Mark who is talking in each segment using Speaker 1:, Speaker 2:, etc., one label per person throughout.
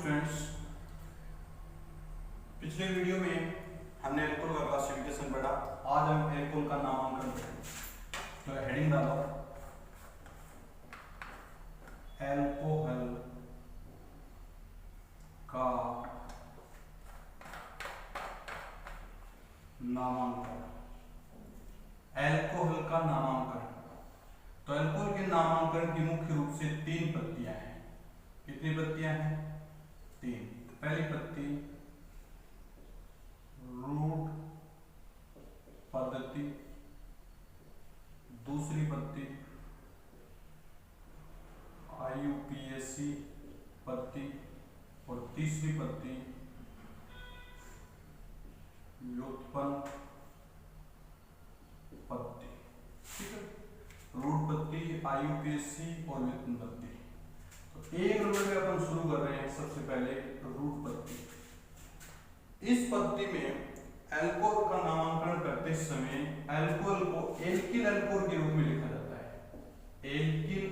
Speaker 1: Students, पिछले video में हमने एल्कोहल का क्लासिफिकेशन पढ़ा। आज हम एल्कोहल का नामांकन पढ़ेंगे। तो हेडिंग डालो एल्कोहल का नामांकन। एल्कोहल का नामांकन। तो एल्कोहल के नामांकन की मुख्य रूप से तीन पत्तियां हैं। कितनी पत्तियां हैं? तीन। पहली पत्ती रूट पद्धति, दूसरी पत्ती IUPAC पत्ती और तीसरी पत्ती व्युत्पन्न पत्ती। ठीक है, रूट पत्ती, IUPAC और व्युत्पन्न पत्ती। तो एक नंबर में अपन शुरू कर रहे हैं। सबसे पहले रूट पत्ती। इस पत्ती में एल्कोहल का नामांकन करते समय एल्कोहल को एल्किल एल्कोहल के रूप में लिखा जाता है। एल्किल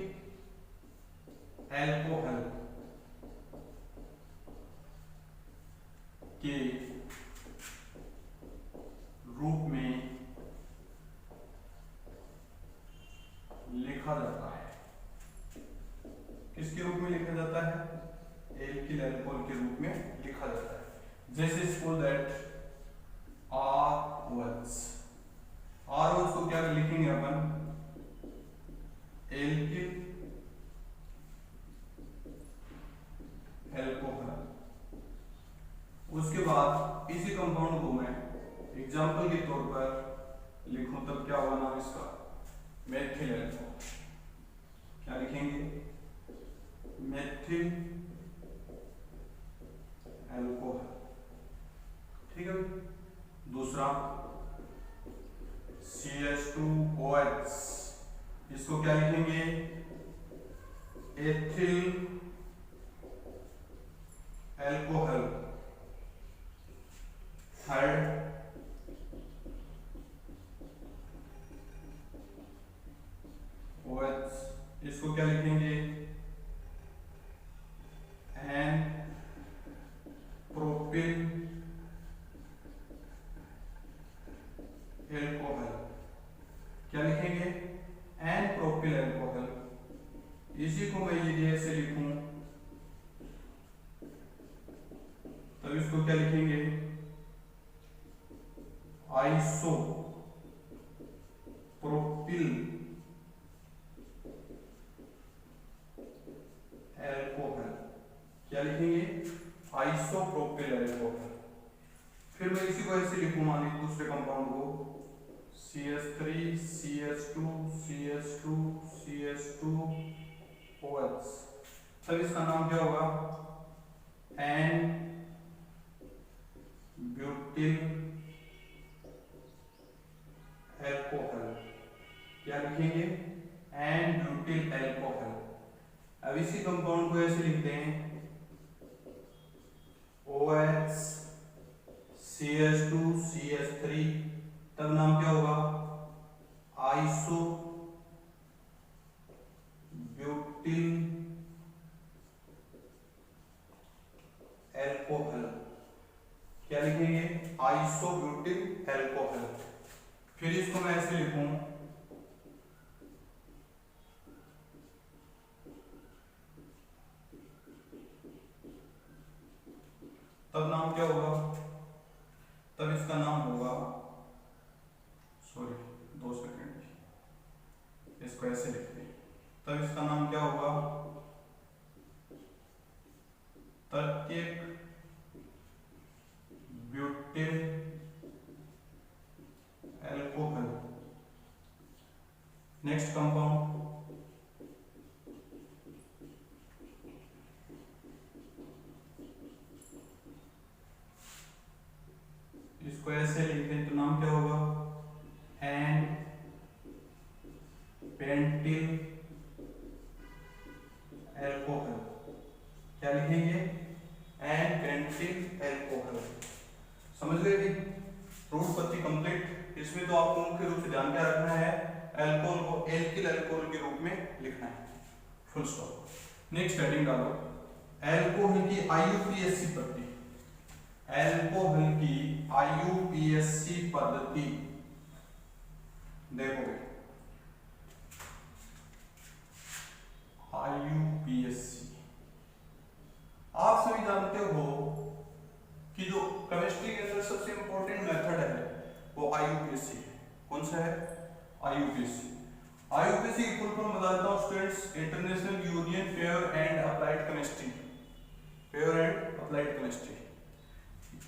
Speaker 1: एल्कोहल के रूप में लिखा जाता है। किसके रूप में लिखा जाता है? एल्किल एल्कोहल के रूप में लिखा जाता है। जैसे सपोज दैट R1 को क्या लिखेंगे अपन? Alkyl alcohol. उसके बाद इसी कंपाउंड को मैं एग्जांपल के तौर पर लिखूं तब क्या होगा नाम इसका? Methyl alcohol. क्या लिखेंगे? Methyl alcohol. ठीक है। दूसरा CH2OH, इसको क्या लिखेंगे? Ethyl alcohol. थर्ड OH, इसको क्या लिखेंगे? N propyl alcohol. क्या लिखेंगे? N propyl alcohol. इसी को मैं ये ऐसे लिखूं तब इसको क्या लिखेंगे? Iso propyl alcohol. क्या लिखेंगे? Isopropyl alcohol. फिर मैं इसी को ऐसे लिखूं, मान लीजिए दूसरे कंपाउंड को CH3 CH2 CH2 CH2OH, तब इसका नाम क्या होगा? N butyl alcohol. क्या लिखेंगे? N butyl alcohol. अब इसी कंपाउंड को ऐसे लिखते हैं OH CH2 CH3, तब नाम क्या होगा? Iso butyl alcohol. क्या लिखेंगे? Iso butyl alcohol. फिर इसको मैं ऐसे लिखूं तब नाम क्या होगा? तब इसका नाम होगा, सॉरी 2 सेकेंड, इसको ऐसे लिखते हैं। तब इसका नाम क्या होगा? तर्क्यक ब्यूटिल एल्कोहल। नेक्स्ट कंपाउंड इसको ऐसे लिखते हैं तो नाम क्या होगा? N pentyl alcohol. क्या लिखेंगे? N pentyl alcohol. समझ गए कि रूट पत्ती कंप्लीट। इसमें तो आपको मुख्य रूप से ध्यान क्या रखना है? एल्कोहल को एल्किल एल्कोहल के रूप में लिखना है, फुल स्टॉप। नेक्स्ट हेडिंग डालो एल्कोहल की आईयूपीएसी पद्धति, एल्कोहल की आईयूपीएसी पद्धति देखोगे, आईयूपीएसी आप सभी जानते हो कि जो केमिस्ट्री के अंदर सबसे इंपॉर्टेंट मेथड है वो आईयूपीएसी है। कौन सा है? आईयूपीएसी। आईयूपीएसी की फुल फॉर्म बता देता हूं students, international union fair and applied chemistry, fair and applied chemistry.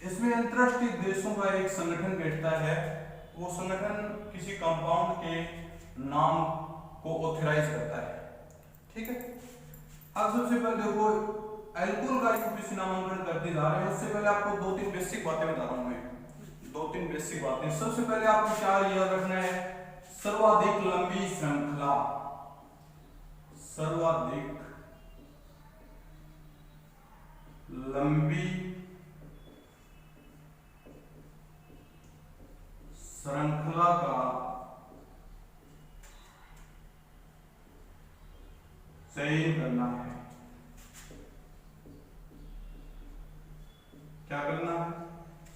Speaker 1: इसमें अंतरराष्ट्रीय देशों का एक संगठन बैठता है, वो संगठन किसी कंपाउंड के नाम को ऑथराइज करता है। ठीक है, अब सबसे पहले देखो एल्कोहल का आईयूपीएसी नामांकन करते जा रहे हैं, उससे पहले आपको दो तीन बेसिक बातें बता रहा हूं मैं, दो तीन बेसिक बातें। सबसे पहले आपको क्या याद रखना है? सर्वाधिक लंबी श्रृंखला, सर्वाधिक लंबी श्रृंखला का चयन करना है। क्या करना है?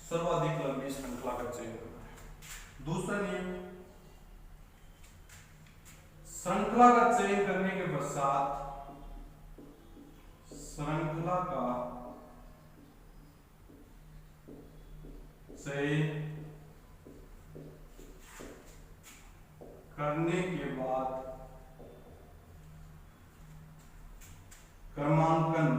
Speaker 1: सर्वाधिक लंबी श्रृंखला का चयन करना है। दूसरा नियम, श्रृंखला का चयन करने के पश्चात श्रृंखला का चयन करने के बाद क्रमांकन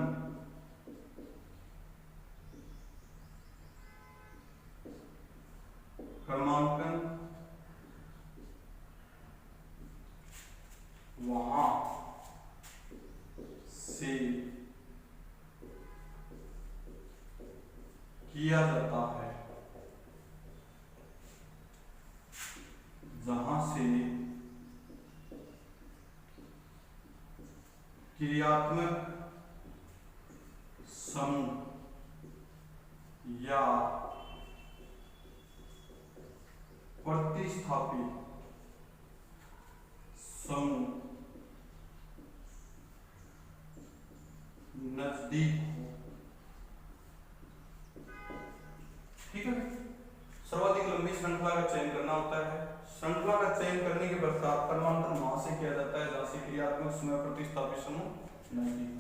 Speaker 1: वहां से किया जाता है जहां से क्रियात्मक समूह या प्रतिस्थापित समूह नजदीक हो। ठीक है, सर्वाधिक लंबी श्रृंखला का चयन करना होता है। श्रृंखला का चयन करने के पश्चात क्रमांकन वहां से किया जाता है जहां से क्रियात्मक समूह प्रतिस्थापित समूह नजदीक हो।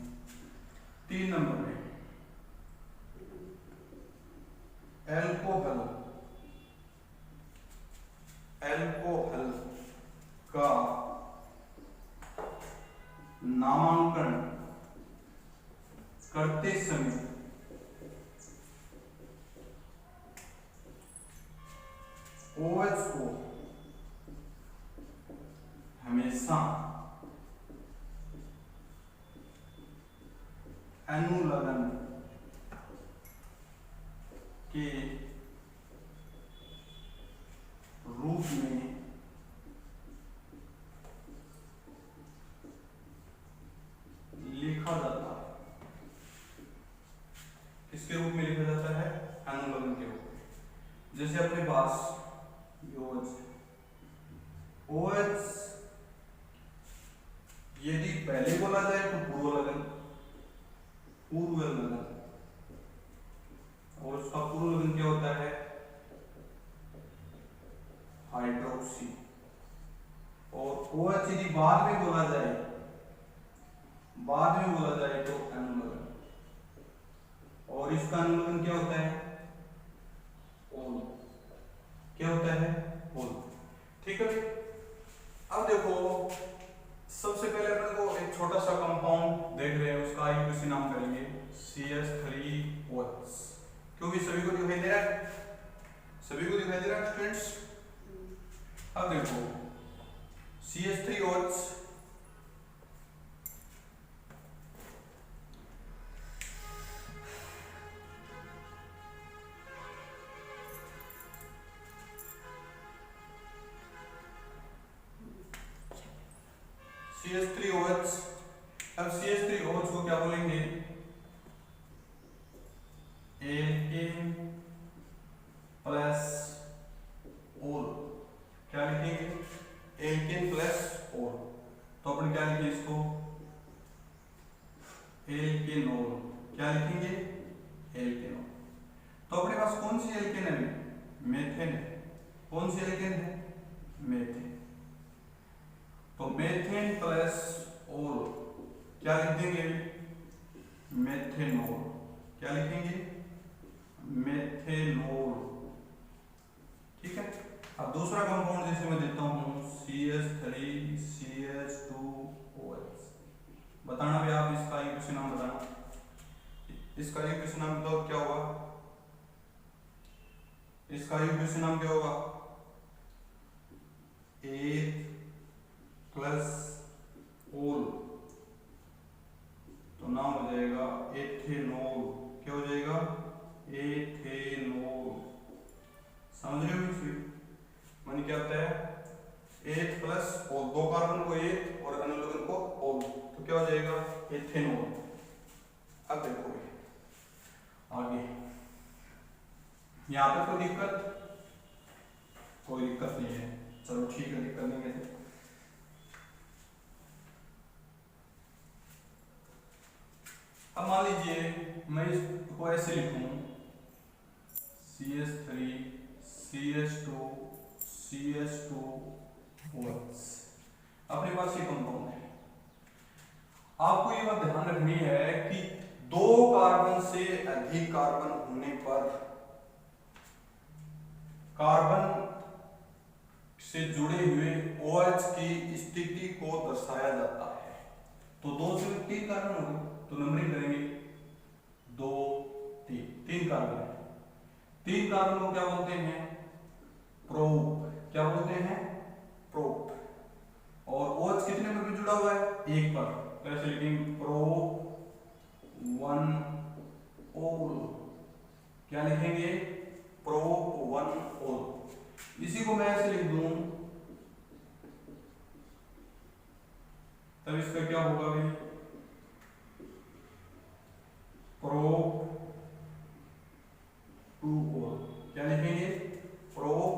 Speaker 1: 3 नंबर में एल्कोहल, एल्कोहल का नामांकन करते समय OH को हमेशा अनुलग्न के रूप में लिखा जाता है। किसके रूप में लिखा जाता है? अनुलग्न के रूप में। जैसे अपने पास OH यदि पहले बोला जाए तो पूर्व लगन, पूर्व लगन, और उसका पूर्व लगन क्या होता है? हाइड्रोक्सी। और OH यदि बाद में बोला जाए, बाद में बोला जाए तो अनुलग्न, और इसका अनुलग्न क्या होता है? ओल। क्या होता है? ओल। ठीक है, अब देखो सबसे पहले अपन को एक छोटा सा कंपाउंड देख रहे हैं, उसका आईयूपीएसी नाम करेंगे CH3OH। क्योंकि सभी को दिखाई दे रहा है, सभी को दिखाई दे रहा है स्टूडेंट्स। अब देखो CH3OH CH3OH। अब CH3OH को क्या बोलेंगे? एल्केन प्लस ओल। क्या लिखेंगे? एल्केन प्लस ओल। तो अपन क्या लिखेंगे इसको? एल्केनोल। क्या लिखेंगे, एल्केनॉल। तो अपने पास कौन सी एल्केन है, मेथेन है। कौन सी एल्केन है, मेथेन। तो मेथेन प्लस ओल क्या लिख देंगे, मेथेनॉल। क्या लिखेंगे, मेथेनॉल। ठीक है। अब दूसरा कंपाउंड जैसे मैं देता हूं CH3CH2OH। बताना भी आप इसका इक्वेशन नाम बताना। इसका इक्वेशन नाम तो क्या होगा, इसका इक्वेशन नाम क्या होगा, एथ प्लस ओल तो नाम हो जाएगा एथेनॉल। क्या हो जाएगा, एथेनॉल। समझ रहे हो इसमें माने क्या होता है, एथ प्लस ओल, दो कार्बन को एथ और अनुलग्न को ओल, तो क्या हो जाएगा, एथेनॉल। अब देखो आगे, यहाँ पे कोई दिक्कत, कोई दिक्कत नहीं है, चलो ठीक है, दिक्कत नहीं है। अब मान लीजिए मैं इसको ऐसे लिखूं, CH3 CH2 CH2OH। अपने पास ये कंपाउंड है। आपको ये बात ध्यान रखनी है कि दो कार्बन से अधिक कार्बन होने पर कार्बन से जुड़े हुए OH की स्थिति को दर्शाया जाता है। तो दो से तीन कार्बन हो गए तो नंबरिंग करेंगे, 2 3, 3 कार्बन है। 3 कार्बन को क्या बोलते हैं, प्रोप। क्या बोलते हैं, प्रोप। और OH कितने पर भी जुड़ा हुआ है, 1 पर, तो ऐसे लिखेंगे प्रोप 1 ओल। क्या लिखेंगे, प्रोप 1 ओल। इसी को मैं ऐसे लिख दूं, तब इसका क्या होगा भाई, प्रोप 2 ओल। क्या लिखेंगे, प्रोप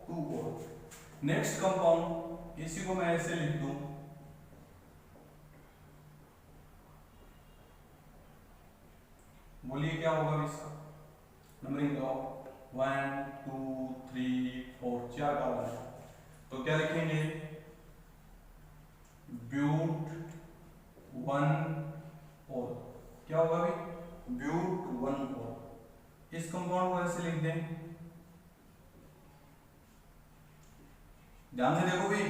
Speaker 1: 2 ओल। नेक्स्ट कंपाउंड, इसी को मैं ऐसे लिख दूं, बोलिए क्या होगा इसका, नंबरिंग लगाओ, 1 2 3 4, 4 कार्बन है, तो क्या लिखेंगे, ब्यूट 1 ओल। क्या होगा भाई, ब्यूट 1 ओल। इस कंपाउंड को ऐसे लिख दें, ध्यान से देखो भाई,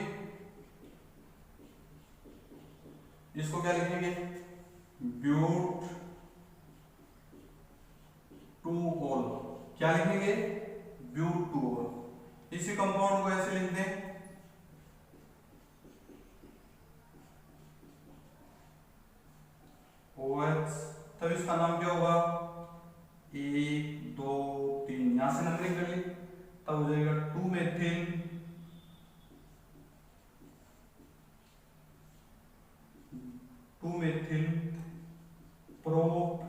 Speaker 1: इसको क्या लिखेंगे, ब्यूट 2 ओल। क्या लिखेंगे, ब्यूट 2 ओल। इसी कंपाउंड को ऐसे लिख दें, OH। तब इसका नाम क्या होगा, 1 2 3, यहां से नंबरिंग कर ली, तब हो जाएगा 2 मेथिल 2 मेथिल प्रोप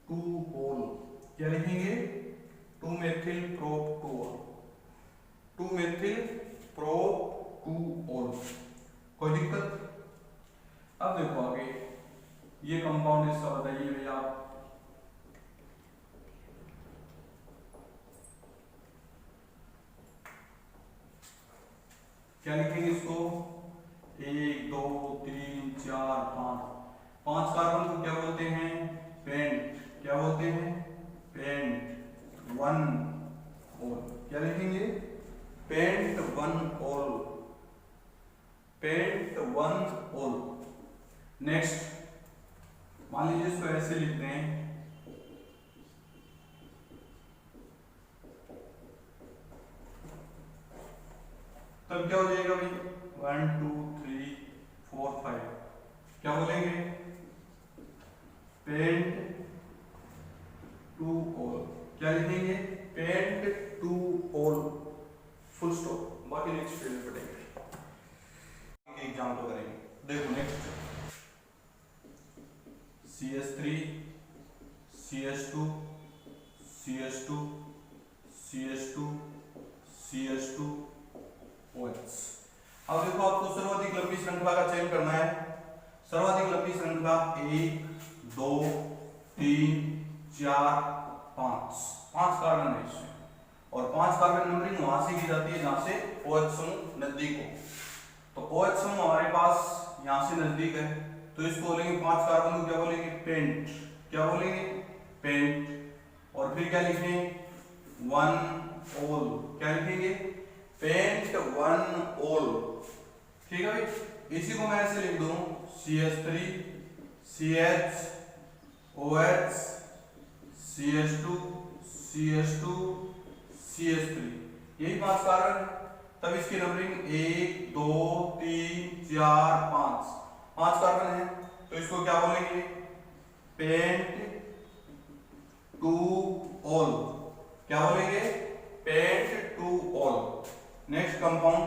Speaker 1: 2 ओल। क्या लिखेंगे, 2 मेथिल प्रोप 2 ओल, 2 मेथिल प्रोप 2 ओल। कोई दिक्कत। अब देखो आगे, ये कंपाउंड इसका बताइए भैया आप, क्या लिखेंगे इसको, 1 2 3 4 5, 5 कार्बन को क्या बोलते हैं, पेंट। क्या बोलते हैं, पेंट 1 ओल। क्या लिखेंगे, पेंट 1 ओल, पेंट 1 ओल। नेक्स्ट मान लीजिए इसको ऐसे लिखते हैं, तब क्या हो जाएगा भाई, 1 2 3 4 5, क्या बोलेंगे, पेंट 2 ओल। क्या लिखेंगे, पेंट 2 ओल, फुल स्टॉप। बाकी नेक्स्ट फील्ड में पढ़ेंगे, एग्जाम तो करेंगे। देखो next, CH3 CH2 CH2 CH2 CH2 OH। अब देखो आपको सर्वाधिक लंबी श्रृंखला का चयन करना है। सर्वाधिक लंबी श्रृंखला 1 2 3 4 5 कार्बन है इसमें, और 5 कार्बन नंबरिंग वहां से की जाती है जहां से OH समूह नजदीक हो। तो OH समूह हमारे पास यहां से नजदीक है, तो इसको बोलेंगे 5 कार्बन को क्या बोलेंगे, पेंट। क्या बोलेंगे, पेंट। और फिर क्या लिखेंगे, 1 ओल। क्या लिखेंगे, पेंट 1 ओल। ठीक है भाई। इसी को मैं ऐसे लिख दूं, CH3 CH OH CH2 CH2 CH3, यही 5 कार्बन। तब इसकी नंबरिंग 1 2 3 4 5 कार्बन है, तो इसको क्या बोलेंगे, पेंट 2 ओल। क्या बोलेंगे, पेंट 2 ओल। Next compound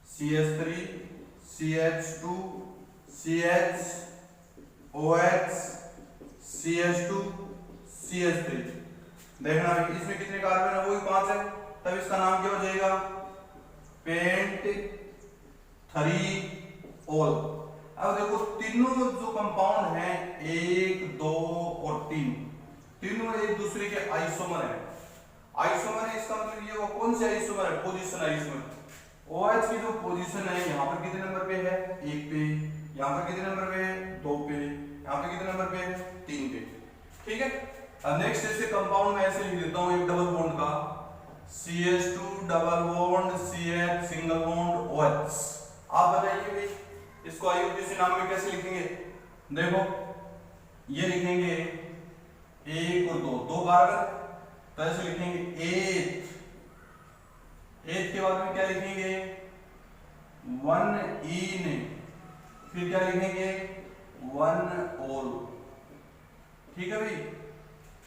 Speaker 1: CH3 CH2 CH OH CH2 CH3। देखना इसमें कितने कार्बन है, वही 5 है, तब इसका नाम क्या हो जाएगा, पेंट 3 ओल। अब देखो तीनों जो कंपाउंड हैं 1 2 और 3, तीनों एक दूसरे के आइसोमर है। आइसोमर है इसका मतलब ये वो कौन से आइसोमर है, पोजीशन आइसोमर। OH की जो पोजीशन है यहाँ पर कितने नंबर पे है, 1 पे, यहाँ पर कितने नंबर पे है, 2 पे, यहाँ पे कितने नंबर पे है, 3 पे। ठीक है। अब नेक्स्ट ऐसे कंपाउंड में ऐसे लिख देता हूँ एक डबल बॉन्ड का, CH2 double bond CH single bond OH। आप बताइए भाई इसको IUPAC नाम में कैसे लिखेंगे। देखो ये लिखेंगे 1 और 2 कार्बन, तो ऐसे लिखेंगे 8 के बाद में क्या लिखेंगे, 1 इन, फिर क्या लिखेंगे, 1 ओल। ठीक है भाई।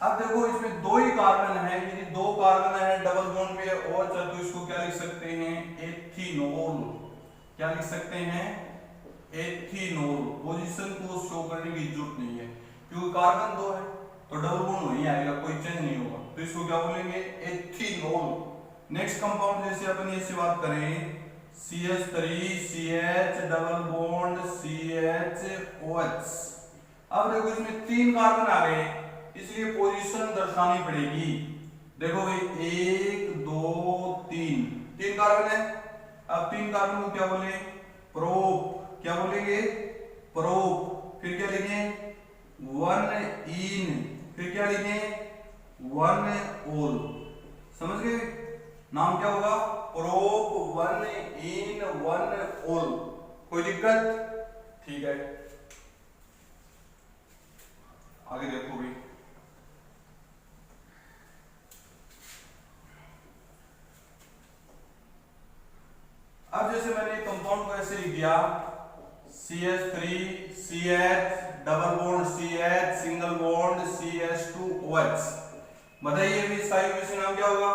Speaker 1: अब देखो इसमें 2 ही कार्बन है, यदि 2 कार्बन है डबल बॉन्ड पे OH, तो इसको क्या लिख सकते हैं, एथीनोल। क्या लिख सकते हैं, एथीनोल। पोजीशन को शो करने की जरूरत नहीं है, क्योंकि कार्बन 2 है तो डबल बॉन्ड वहीं आएगा, कोई चेंज नहीं होगा, तो इसको क्या बोलेंगे, एथीनोल। नेक्स्ट कंपाउंड जैसे अपन ये से बात करें, CH3 CH double bond CH OH। अब देखो इसमें 3 कार्बन आ गए, इसलिए पोजीशन दर्शानी पड़ेगी। देखो भाई 1 2 3 कार्बन है। अब 3 कार्बन को क्या बोले, प्रोप। क्या बोलेंगे, प्रोप। फिर क्या लिखें, 1 इन, फिर क्या लिखें, 1 ओल। समझ गए, नाम क्या होगा, प्रोप 1 इन 1 ओल। कोई दिक्कत, ठीक है। आगे देखो भी, अब जैसे मैंने कंपाउंड को ऐसे लिख दिया, CH3 CH double bond CH single bond CH2 OH। बताइए भी इसका IUPAC नाम क्या होगा।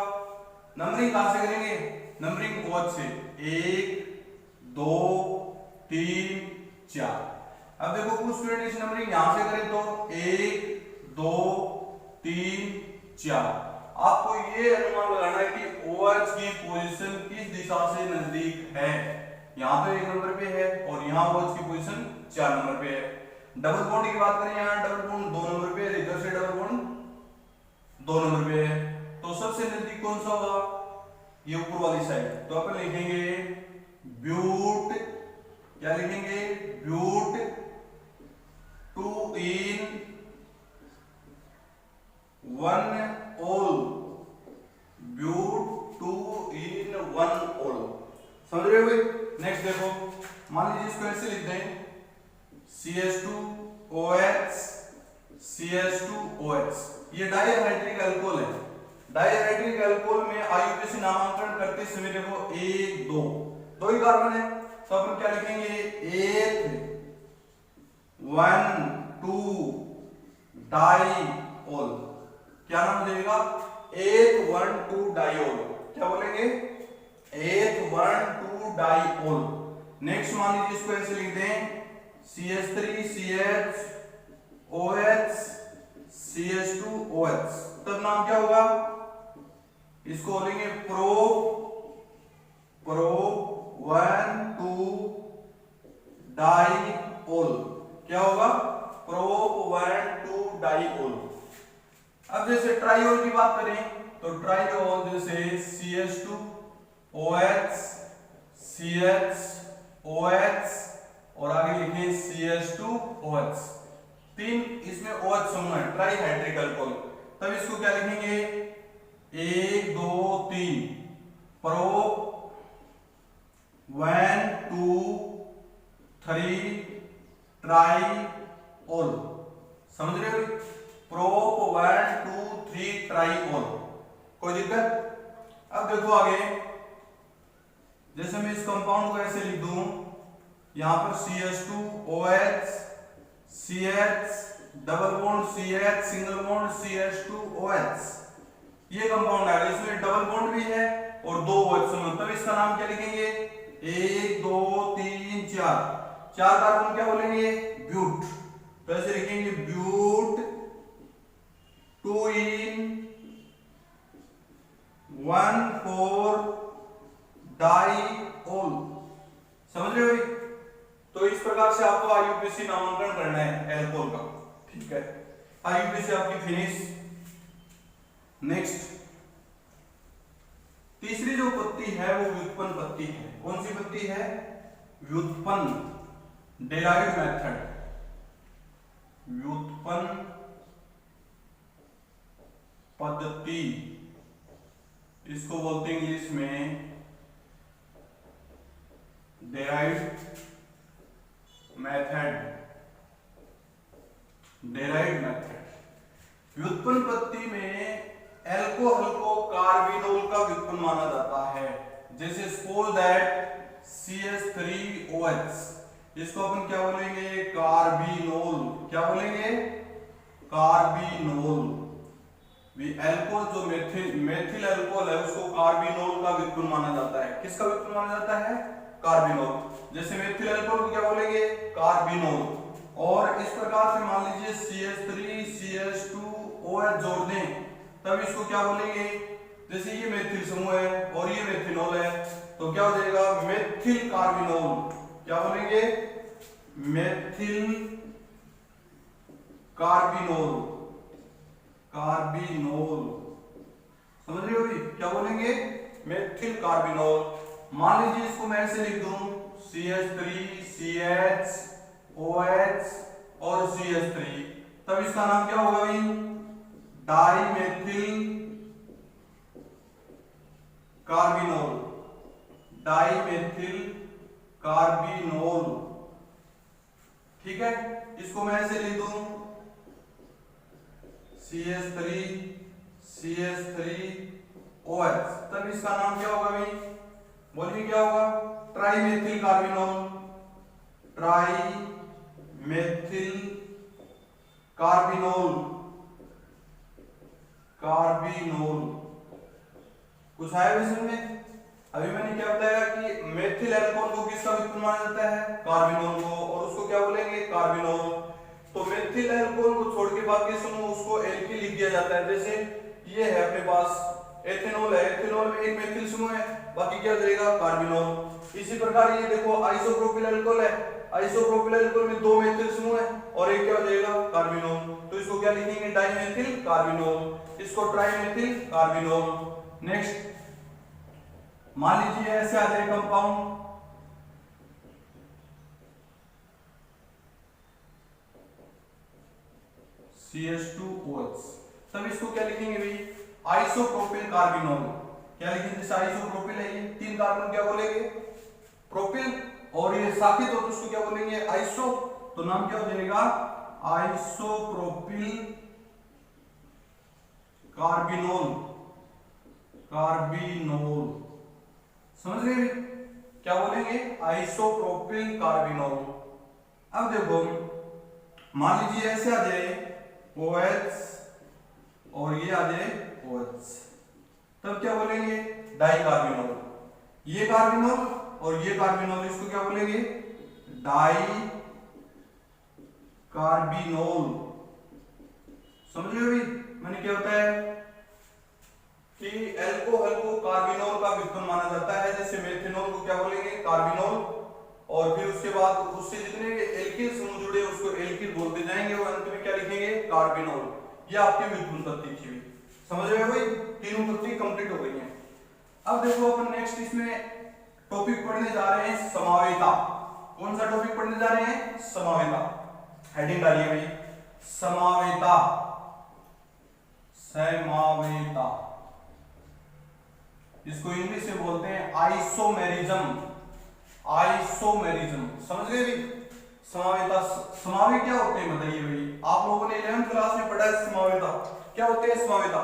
Speaker 1: नंबरिंग कहां से करेंगे, नंबरिंग OH से, 1 2 3 4। अब देखो कुछ स्टूडेंट इस नंबरिंग यहां से करें तो 1 2 3 4। आपको ये अनुमान लगाना है कि OH की पोजीशन किस दिशा से नजदीक है। यहाँ तो 1 नंबर पे है और यहाँ OH की पोजीशन 4 नंबर पे है। डबल बॉन्ड की बात करें, यहाँ डबल बॉन्ड 2 नंबर पे है, इधर से डबल बॉन्ड 2 नंबर पे है, तो सबसे नजदीक कौन सा होगा, ये ऊपर वाली साइड। तो अपन लिखेंगे ब्यूट। क्या लिखेंगे, ब्यूट 2 इन 1 ओल। ब्यूट 2 इन 1 ओल। समझ रहे हो भाई। नेक्स्ट देखो, मान लीजिए इसको ऐसे लिख दें, CH2OH CH2OH। ये डाइहाइड्रिक अल्कोहल है। डाइहाइड्रिक अल्कोहल में IUPAC नामांकन करते समय देखो 1 2 ही कार्बन है, तो अपन क्या लिखेंगे, 1 2 डाइओल। क्या नाम हो जाएगा, 1 2 डाइओल। क्या बोलेंगे, 1 2 डाइओल। नेक्स्ट मान लीजिए इसको ऐसे लिख दें, CH3 CH OH CH2OH। तब नाम क्या होगा, इसको बोलेंगे प्रोप 1 2 डाइओल। क्या होगा, प्रोप 1 2 डाइओल। अब जैसे ट्राइओल की बात करें तो ट्राइओल जैसे CH2OH CHOH और आगे लिखें CH2OH, 3 इसमें OH समूह है, ट्राइहाइड्रिक अल्कोहल। तब इसको क्या लिखेंगे 1 2 3 प्रोप 1 2 3 ट्राइओल। समझ रहे हो, प्रोप 1 2 3 ट्राइओल। कोई दिक्कत? अब देखो आगे, जैसे मैं इस कंपाउंड को ऐसे लिख दूं, यहां पर CH2OH CH double bond CH single bond CH2OH, ये कंपाउंड आएगा, इसमें डबल बॉन्ड भी है और 2 OH समूह। तब इसका नाम क्या लिखेंगे 1 2 3 4, 4 कार्बन क्या बोलेंगे ब्यूट। तो ऐसे लिखेंगे ब्यूट 2 in 1 4 डाइओल। समझ रहे हो? तो इस प्रकार से आपको IUPAC नामांकन करना है एल्कोहल का। ठीक है, IUPAC आपकी फिनिश। नेक्स्ट, तीसरी जो पत्ती है वो व्युत्पन्न पत्ती है। कौन सी पत्ती है? व्युत्पन्न, डेराइव्ड मेथड, व्युत्पन्न पद्धति, इसको बोलते हैं इंग्लिश में डेराइव्ड मेथड, डेराइव्ड मेथड। व्युत्पन्न पद्धति में एल्कोहल को कार्बिनोल का व्युत्पन्न माना जाता है। जैसे सपोज दैट CH3OH, इसको अपन क्या बोलेंगे कार्बिनोल। क्या बोलेंगे कार्बिनोल। एल्कोहल जो मेथिल एल्कोहल है उसको कार्बिनोल का व्युत्पन्न माना जाता है। किसका व्युत्पन्न माना जाता है? कार्बिनोल। जैसे मेथिल एल्कोहल को क्या बोलेंगे कार्बिनोल। और इस प्रकार से मान लीजिए CH3 CH2OH जोड़ दें, तब इसको क्या बोलेंगे, जैसे ये मेथिल समूह है और ये मेथिनॉल है, तो क्या हो जाएगा मेथिल कार्बिनोल। क्या बोलेंगे मेथिल कार्बिनोल, कार्बिनोल। समझ रहे हो भी? क्या बोलेंगे मेथिल कार्बिनोल। मान लीजिए इसको मैं ऐसे लिख दूं CH3 CHOH और CH3, तब इसका नाम क्या होगा भाई डाइमेथिल कार्बिनोल, डाइमेथिल कार्बिनोल। ठीक है, इसको मैं ऐसे लिख दूं CH3 CH3OH, तब इसका नाम क्या होगा भाई, बोलिए क्या होगा ट्राइमेथिल कार्बिनोल, ट्राइमेथिल कार्बिनोल, कार्बिनोल। कुछ आया विषय में? अभी मैंने क्या बताया कि मेथिल एल्कोहल को किसका व्युत्पन्न माना जाता है कार्बिनोल को, और उसको क्या बोलेंगे कार्बिनोल। तो मेथिल एल्कोहल को छोड़ के बाकी समूह उसको एल्किल लिख दिया जाता है। जैसे ये है अपने पास एथेनॉल है, एथेनॉल में एक मेथिल समूह है, बाकी क्या जाएगा कार्बिनोल। इसी प्रकार ये देखो आइसोप्रोपिल एल्कोहल है, आइसोप्रोपिल एल्कोहल में 2 मेथिल समूह है और एक क्या हो जाएगा कार्बिनोल। तो इसको क्या लिखेंगे डाइमेथिल कार्बिनोल, इसको ट्राइमेथिल कार्बिनोल। नेक्स्ट, मान लीजिए ऐसे आ जाए कंपाउंड CH2OH, तब इसको क्या लिखेंगे भाई आइसोप्रोपिल कार्बिनोल। क्या लिखेंगे, जैसे आइसोप्रोपिल है ये 3 कार्बन क्या बोलेंगे प्रोपिल, और ये साकित हो तो उसको क्या बोलेंगे आइसो, तो नाम क्या हो जाएगा आइसोप्रोपिल कार्बिनोल, कार्बिनोल। समझ रहे क्या बोलेंगे आइसोप्रोपिल कार्बिनोल। अब देखो मान लीजिए ऐसे आ जाए OH और ये आ जाए OH, तब क्या बोलेंगे डाई कार्बिनोल। ये कार्बिनोल और ये कार्बिनोल, इसको क्या बोलेंगे डाई कार्बिनोल। समझ रहे हो भी मैंने क्या बताया कि एल्कोहल को कार्बिनोल का व्युत्पन्न माना जाता है। जैसे मेथिनॉल को क्या बोलेंगे कार्बिनोल और फिर उसके बाद उससे जितने एल्किल समूह जुड़े उसको एल्किल बोलते जाएंगे और अंत में क्या लिखेंगे, कार्बेनॉल। ये आपकी मिथुन पत्ती थी। समझ रहे हो भाई, तीनों पत्ती कंप्लीट हो गई हैं। अब देखो अपन नेक्स्ट इसमें टॉपिक पढ़ने जा रहे हैं समावेता। कौन सा टॉपिक पढ़ने जा रहे हैं, समावेता। हेडिंग डालिए भाई, समावेता। समावेता इसको इंग्लिश में बोलते हैं आइसोमेरिज्म। आइसोमेरिज्म समझ गए भाई। समावेता, समावे क्या होते हैं बताइए भाई। आप लोगों ने 11th क्लास में पढ़ा है समावेता क्या होते हैं। समावेता